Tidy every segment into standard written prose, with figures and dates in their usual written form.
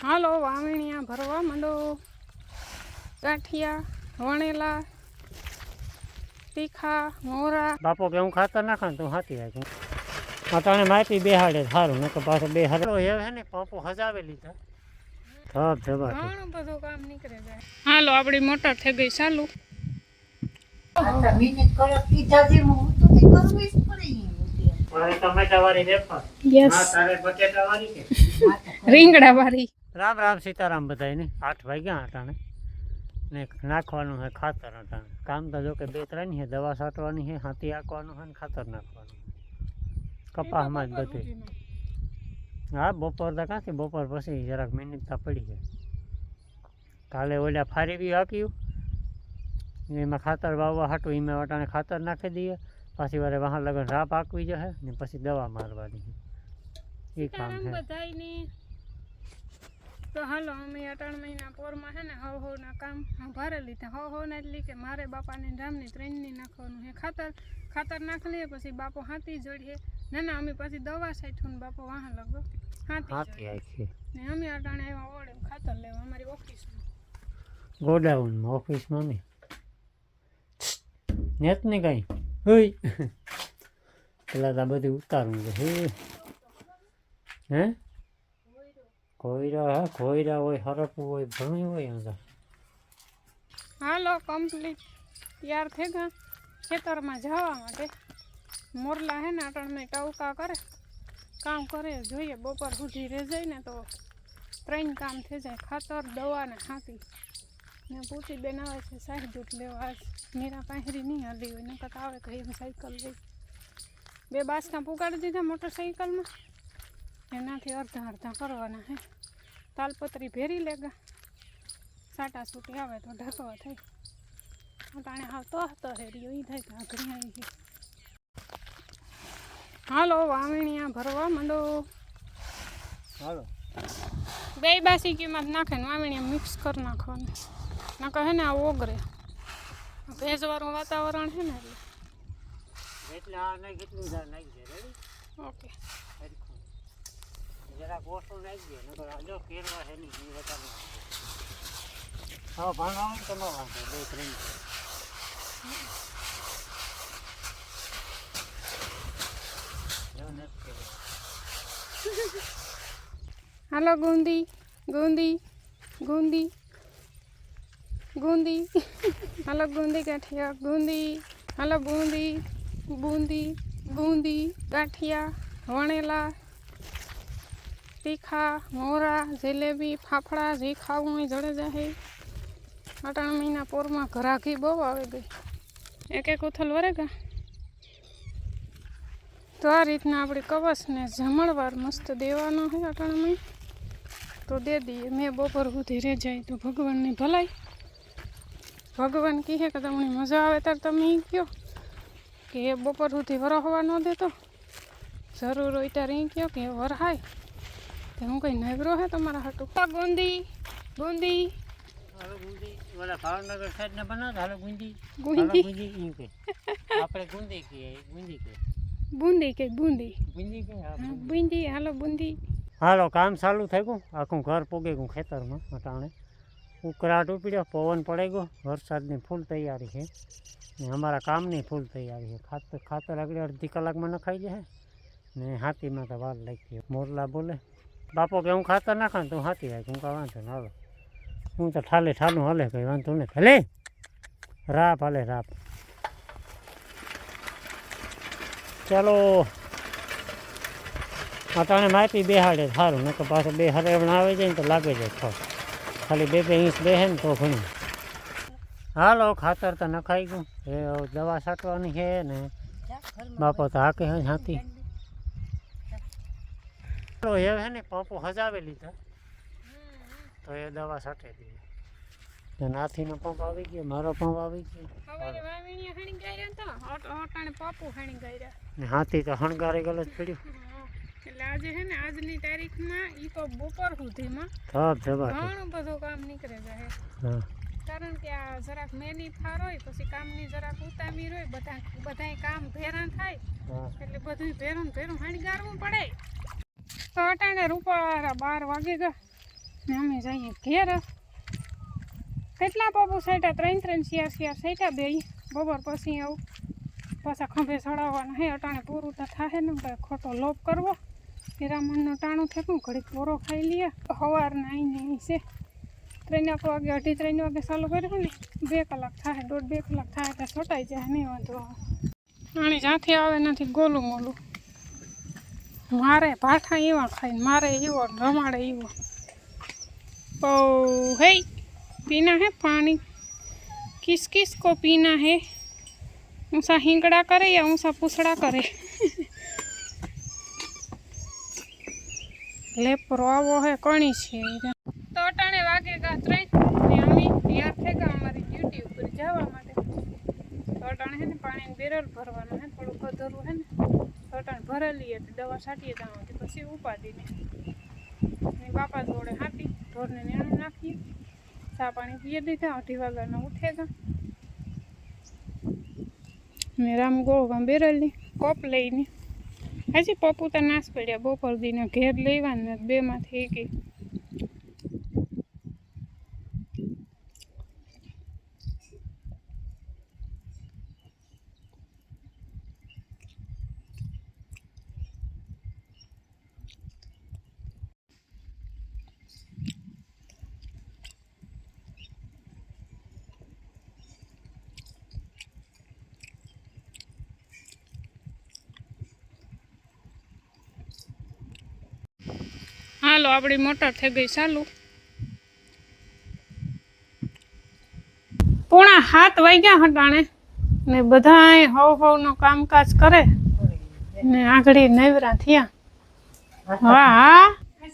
હાલો વાવણીયા ભરવા માંડો, ગાંઠિયા, વણેલા, તીખા, મોરા. બાપો કે હું ખાતર નાખા તું હાથી રાખી અટાણે માપી બેહાડે સારું નકર પાછો બેહાડે હે ને પાપો હજાવે લીધા થપ જવા ઘણું બધું કામ નીકળે જાય. હાલો આપણી મોટર થઈ ગઈ ચાલુ. ટમેટા વાળી વેફર તારે બટેટા વાળી કે રીંગણા વાળી. રામ રામ સીતારામ બધાય ને 8 વાગ્યા અટાણે ને નાખવાનું છે ખાતર અટાણે કામ તો જો કે 2-3 છે દવા છાંટવાની છે હાથી આંકવાનું છે ને ખાતર નાખવાનું કપાસમાં જ બધું. હા બપોર તો ક્યાંથી બપોર પછી જરાક મિનિટતા પડી છે. કાલે ઓલા ફારી બી હાક્યું એમાં ખાતર વાવવા હાટું એમાં અટાણે ખાતર નાખી દઈએ પાછી વારે વાહ લગન રાપ આંકવી જશે ને પછી દવા મારવાની એ કામ છે. તો હાલો અમે 8 મહિના પોરમાં છે ને હવના કામ ભારે લીધા હવના એટલે કે મારે બાપાને રામની 3ની નાખવાનું છે ખાતર નાખી લઈએ પછી બાપો હાથી જોડીએ ના અમે પછી દવા સાઈઠું ને બાપો વાહ લગો હાથી આખી ને અમે અટાણે એવા ઓળે ખાતર લેવા અમારી ઓફિસમાં ગોડાઉનમાં ઓફિસમાં નહીં નેત ને કઈ હોય પેલા તો બધું ઉતારવું છે હે ખોયરા હોય હરપવું હોય ભણવું હોય અંદર. હાલો કમ્પ્લીટ તૈયાર થઈ ગયા ખેતરમાં જવા માટે. મોરલા હે ને અટાણે ટવકા કરે કામ કરે જોઈએ બપોર સુધી રહી જાય ને તો 3 કામ થઈ જાય ખાતર દવા ને હાથી ને પૂછી બેન આવે છે સાહી દૂધ લેવા આજ મીરા પાહરી નહીં હાલી હોય નકર આવે કહી એમ સાયકલ લઈ 2 બાસકા પુગાડી દીધા મોટરસાઇકલમાં એનાથી અડધા કરવાના હે તાલપત્રી ભેરી લેગા સાટા સૂટી આવે તો ઢકવા થાય અટાણે હાવ તો હેરીઓ ઈ થાય તો આઘરી આવી ગઈ. હાલો વાવણીયા ભરવા માંડો. હાલો 2 બાસીકીમાં નાખે ને વાવણીયા મિક્સ કરી નાખવાનું નકર હે ને આ ઓગરે ભેજવાળું વાતાવરણ છે ને એટલે આ નહીં કેટલું નાખી દે રેડી ઓકે જરાક ઓછું નાખી દે નકર જો કેરવા છે નહીં વધારે હા ભાંગવાનું તો ન વાંધો 2-3 હાલો ગુંદી હાલો ગુંદી ગાંઠિયા હાલો બૂંદી ગાંઠિયા વણેલા તીખા મોરા જલેબી ફાફડા જે ખાવું હોય જડે જાહે. 8 મહિના પોરમાં ઘરાઘી બહુ આવી ગઈ એક ઉથલ વરેગા. તો આ રીતના આપણે કવસને જમણવાર મસ્ત દેવાનો હોય 8 મહિના તો દે દઈએ. મેં બપોર સુધી રહે જાય તો ભગવાનની ભલાઈ. ભગવાન કહે કે તમને મજા આવે ત્યારે તમે એ કહો કે એ બપોર સુધી વરહવા ન દેતો જરૂર હોય ત્યારે એ કહો કે વરહાય તો હું કંઈ નગરો હે તમારા હાટું. ગુંદી ઓલા ભાવનગર સાઈડ ને બનાવ હાલો ગુંદી કે આપણે ગુંદી કહીએ બૂંદી હાલો બૂંદી. હાલો કામ ચાલુ થઈ ગયું આખું ઘર પોગી ગયું ખેતરમાં અટાણે ઉકળાટ ઉપડ્યો પવન પડી ગયો વરસાદની ફૂલ તૈયારી છે ને અમારા કામની ફૂલ તૈયારી છે. ખાતર આગળ અડધી કલાકમાં નખાઈ જાય ને હાથીમાં તો વાર લાગી. મોરલા બોલે બાપો કે હું ખાતર નાખા તું હાથી રાખ હું કાંઈ વાંધો ને હાલો હું તો ઠાલું હાલે કંઈ વાંધો નહીં ભલે રાપ હાલે રાપ. ચાલો અટાણે માપી બેહાડે સારું નકર પાછો હરેવણા આવી જાય ને તો લાગે જાય ખાલી 2 ઇંચ બેહે ને તો ઘણું. હાલો ખાતર તો નખાઈ ગયું એ દવા છાંટવાની છે ને બાપો તો હાકે હાથી એ હે ને પાપો હજાવે લીધા તો એ દવા છાંટી દીધી. નાથીનો પંપ આવી ગયો મારો પંપ આવી ગયો ને હાથી તો હણગારી ગયેલો જ પડ્યું એટલે આજે હે ને આજની તારીખમાં ઈ તો બપોર સુધીમાં ઘણું બધું કામ નીકળે જાય કારણ કે આ જરાક મેની ફાર હોય પછી કામની જરાક ઉતામીર હોય બધાય કામ ભેરાં થાય એટલે બધું ભેરું હણગારવું પડે. તો અટાણે રૂપારા 12 વાગે ગયા ને અમે જઈએ ઘેર. કેટલા પપ્પુ સાઈટા 3 4 સાઈટા બે બપોર પછી આવું પાછા ખંભે ચડાવવાના હે. અટાણે પૂરું તો થાય ને કાંઈ ખોટો લોપ કરવો. હીરામણનું ટાણું થતું ઘડીક પોરો ખાઈ લઈએ. સવારના આવીને અહીં છે 3 વાગે 2:30 વાગે ચાલુ કર્યું ને 2 કલાક થાય, 1.5-2 કલાક થાય એટલે છોટાઈ જાય. નહીં વાંધો આવે. પાણી જ્યાંથી આવે નથી ગોલું મોલું. મારે ભાઠા એવા ખાઈને મારે એવો રમાડે એવો. ઓ હે पीना है पानी, किस किस को पीना है? ऊँचा हिंगड़ा करे या ऊँचा पूछड़ा करे? लेपरो आवो है कोनी छे तो अटाणे वागेगा 3 ने अमी तैयार थेगा हमारी ड्यूटी पर जावा माटे. तो अटाणे है ने पानी बेरल भरवानो है, थोड़ो कदरू है ने तो अटाणे भरेली तो दवा छाटीए दावा पछी उपाड़ी ने बापा जोड़े हाथी ढोरने नेणुं नाखीए. चा पानी पिए दीधा. 2:30 वागे उठेगा. राम गोगा बेरली कोप लईने हजी पप्पू तो नाश पड़ा बपोर दी ने घेर लेवा 2 मांथी एक. हालो अपनी मोटर थी गई चालू. 7:30 वाग्या हटाणे ने बधाए हव नो कामकाज करे ने आगળી નવરા થયા. હા હા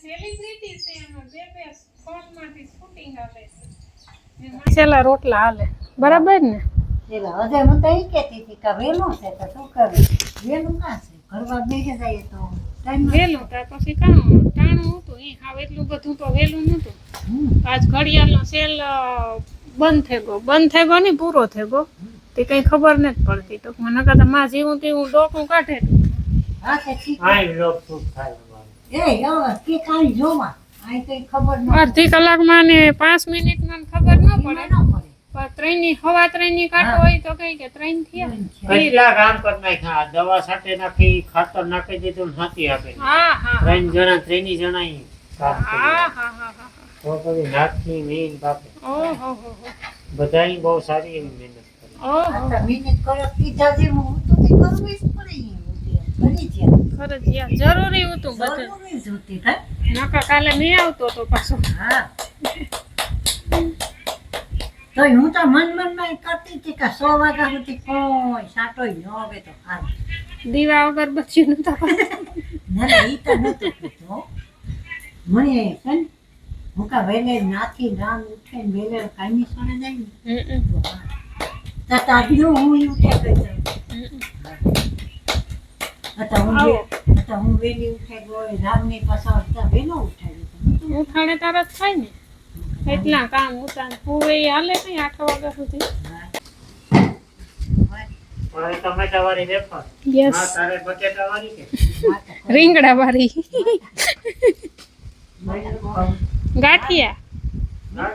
સેલિબ્રિટી છે એમાં બે ફોનમાંથી શૂટિંગ આવે છે. છેલ્લા રોટલા હાલે બરાબર ને? પેલા હજે હું તો ઈ કહેતી હતી કે વેલું છે તો શું કરે? વેલું ના છે ઘરવા બેસી જાય તો વેલું ત્યાર પછી કામ ટાણું હતું એ હાવ એટલું બધું તો વેલું નહોતું. આજ ઘડિયાળનો સેલ બંધ થઈ ગયો ને પૂરો થઈ ગયો તે કઈ ખબર નથી પડતી. તો મને કહેતા માં જીવું તેવું ડોકું કાઢે. હા તે ઠીક આય લોક સુખ થાય અમારે. એ યાર કે કાઈ જોવા આઈ કઈ ખબર ન અડધી કલાકમાં ને 5 મિનિટમાં ખબર ન પડે. પડે. પણ 3 સવા 3 ની કાંટો હોય તો કઈ કે 3 થયા. કેટલા કામ કરી નાખ્યા. દવા છાંટી નાખી, ખાતર નાખી દીધું ને હાથી આપી. હા હા 3 જણા કામ હા કર્યું. હા હા હા. તો પછી નાખની મીન બાપે ઓહો હો બધાય બહુ સારી એવી મહેનત કરી. ઓહો આ મિનિટ કરો કીધા જે હું તો તે કરવી જ પડે બની ગયા ફરજિયાત જરૂરી હતું બધું. જરૂરી જોતી હા. નકા કાલે મેં આવતો તો પાછો. હા તો હું તો મનમાં કરતી હતી કે 100 વાગ્યા સુધી કોઈ સાટોય ન આવે તો હાલ. દીવા અગરબત્તી નતા ના ના ઈ તો નતું કીધું. મને છે ને હું કા વેલે નાથી રામ ઉઠે ને વેલે કાયમી સણે જાય ને તો તાજનું હું ઉઠે ગઈ હતા હું વેલી ઉઠે ગઈ રામની પાછળ વેલો ઉઠાડી ઉઠાડે તાર જ થાય ને. એટલા કામ ઉતાન પૂવે હાલે નહીં 8 વાગ્યા સુધી. હવે ટમેટા વાળી વેફર. યસ હા તારે બટેટા વાળી કે રીંગણા વાળી ગાંઠિયા. ના